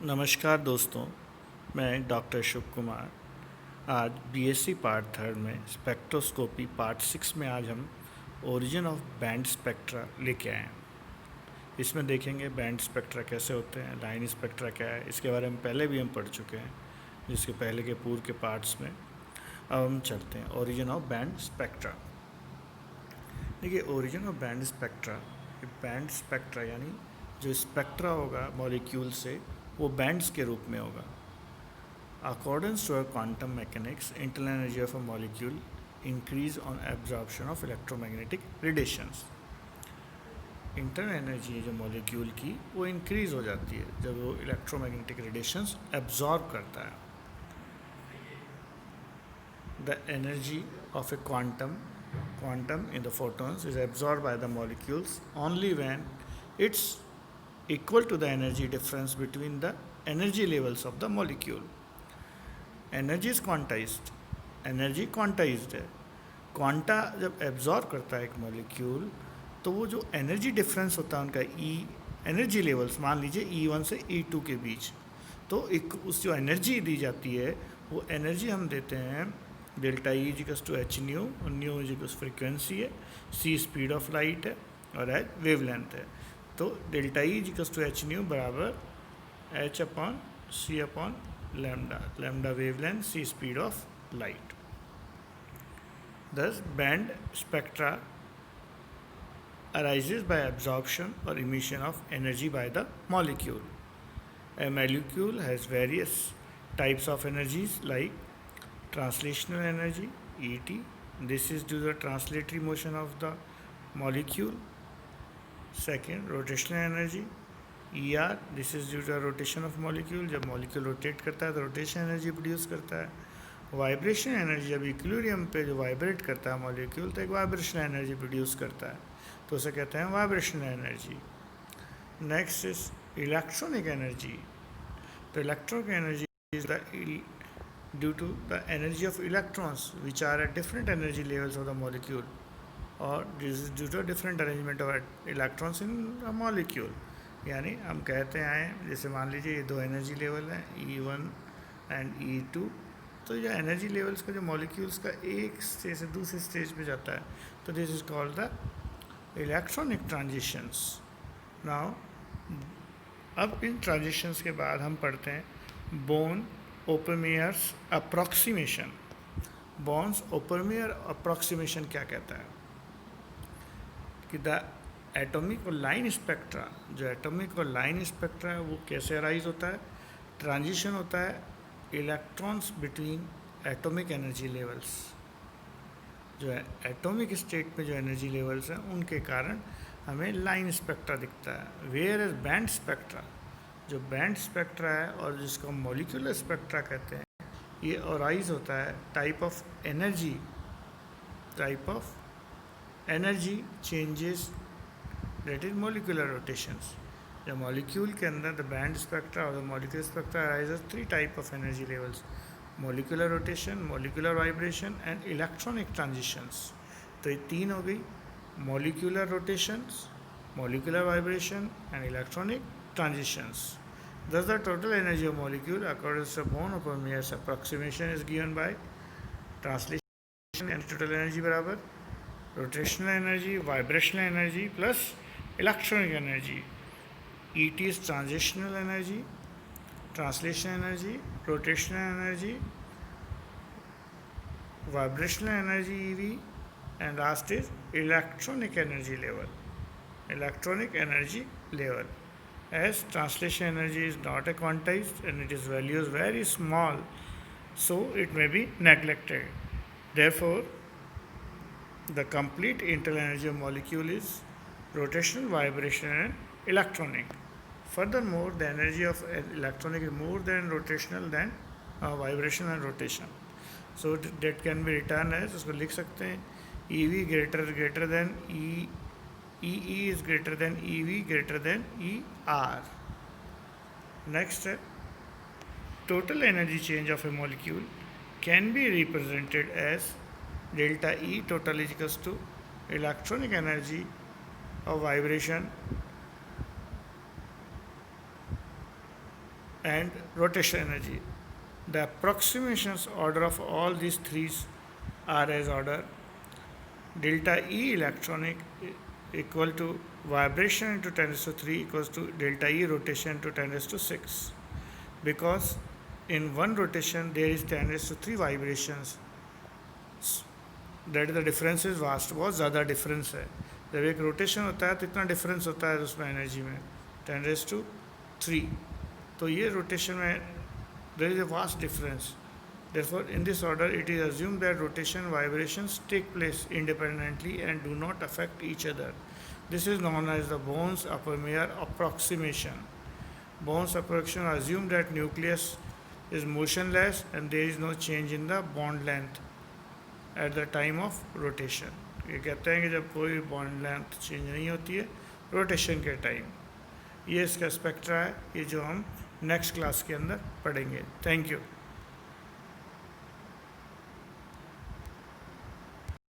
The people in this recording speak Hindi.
नमस्कार दोस्तों, मैं डॉक्टर शुभ कुमार। आज बीएससी पार्ट थर्ड में स्पेक्ट्रोस्कोपी पार्ट 6 में आज हम ओरिजिन ऑफ बैंड स्पेक्ट्रा लेके आए हैं। इसमें देखेंगे बैंड स्पेक्ट्रा कैसे होते हैं, लाइन स्पेक्ट्रा क्या है, इसके बारे में पहले भी हम पढ़ चुके हैं जिसके पहले के पूर्व के पार्ट्स में। अब हम चलते हैं ओरिजिन ऑफ बैंड स्पेक्ट्रा। देखिए, ओरिजिन ऑफ बैंड स्पेक्ट्रा यानी जो स्पेक्ट्रा होगा मॉलिक्यूल से वो बैंड्स के रूप में होगा। According to quantum mechanics, internal energy of a molecule increase on absorption of electromagnetic radiations. Internal energy जो मॉलिक्यूल की वो इंक्रीज हो जाती है जब वो इलेक्ट्रोमैग्नेटिक रेडिएशंस एब्जॉर्ब करता है। The energy of A quantum in the photons is absorbed by the molecules only when it's equal to the energy difference between the energy levels of the molecule. Energy is quantized, energy quantized है। क्वांटा जब एब्जॉर्ब करता है एक मॉलिक्यूल तो वो जो एनर्जी डिफरेंस होता है उनका एनर्जी लेवल्स, मान लीजिए E1 से E2 के बीच, तो एक उस जो एनर्जी दी जाती है वो एनर्जी हम देते हैं delta E equals to H nu, nu equals frequency है, सी स्पीड ऑफ लाइट है और एच वेवलेंथ है। तो delta E equals to H nu बराबर h upon c upon lambda, lambda wavelength, c speed of light. Thus, band spectra arises by absorption or emission of energy by the molecule. A molecule has various types of energies like translational energy ET. This is due to the translatory motion of the molecule. Second, rotational energy ER. This is due to the rotation of molecule. जब molecule rotate करता है तो rotation energy produce करता है। वाइब्रेशन एनर्जी जब इक्विलिब्रियम पे जो वाइब्रेट करता है मॉलिक्यूल तो एक वाइब्रेशन एनर्जी प्रोड्यूस करता है, तो उसे कहते हैं vibration energy. Next is electronic energy. तो electronic energy is the due to the energy of electrons which are at different energy levels of the molecule, और this is due to different arrangement of electrons in a molecule. यानी हम कहते हैं, जैसे मान लीजिए ये दो एनर्जी लेवल हैं E1 एंड E2, तो ये एनर्जी लेवल्स का जो मॉलिक्यूल्स का एक स्टेज से दूसरे स्टेज पे जाता है, तो this is called the electronic transitions. Now अब इन ट्रांजिशंस के बाद हम पढ़ते हैं बोन ओपरमेयर्स अप्रॉक्सीमेशन। बॉन्स ओपरमेयर अप्रॉक्सीमेशन क्या कहता है कि द एटॉमिक और लाइन स्पेक्ट्रा, जो एटॉमिक और लाइन स्पेक्ट्रा है वो कैसे अराइज होता है, ट्रांजिशन होता है electrons between atomic energy levels. जो है एटॉमिक स्टेट में जो एनर्जी लेवल्स हैं उनके कारण हमें लाइन स्पेक्ट्रा दिखता है। वेयर इज बैंड स्पेक्ट्रा, जो बैंड स्पेक्ट्रा है और जिसको मॉलिक्यूलर स्पेक्ट्रा कहते हैं, ये अराइज होता है type of energy changes that is molecular rotations. The molecule के अंदर the band spectra or the molecular spectra arises three type of energy levels: molecular rotation, molecular vibration and electronic transitions. तो ये तीन हो गई, molecular rotations, molecular vibration and electronic transitions. Thus the total energy of molecule according to Bohm-Oppenheimer's approximation is given by translation and total energy बराबर rotational energy, vibrational energy plus electronic energy. ET is transitional energy, translation energy, rotational energy, vibrational energy EV, and last is electronic energy level. Electronic energy level. As translation energy is not a quantized and its value is very small, so it may be neglected. Therefore, the complete internal energy of molecule is rotational, vibrational, and electronic. Furthermore, the energy of electronic is more than rotational than vibration and rotation. So that can be written as, उसको लिख सकते हैं EV greater than EE is greater than EV greater than ER. Next, total energy change of a molecule can be represented as delta E total is equals to electronic energy of vibration and rotation energy. The approximations order of all these three are as order delta E electronic equal to vibration into 10 raised to 3 equals to delta E rotation into 10 raised to 6, because in one rotation there is 10 raised to 3 vibrations. That the difference is vast, बहुत ज़्यादा डिफरेंस है. जब एक रोटेशन होता है तो इतना डिफरेंस होता है उसमें एनर्जी में 10 रेज टू 3. तो ये रोटेशन में there is a vast difference. Therefore, in this order, it is assumed that rotation vibrations take place independently and do not affect each other. This is known as the Bones-Uppermeyer approximation. Bones approximation assumes that nucleus is motionless and there is no change in the bond length at the time of rotation. ये कहते हैं कि जब कोई बॉन्ड लेंथ चेंज नहीं होती है रोटेशन के टाइम. ये इसका स्पेक्ट्रा है, ये जो हम नेक्स्ट क्लास के अंदर पढ़ेंगे. Thank you.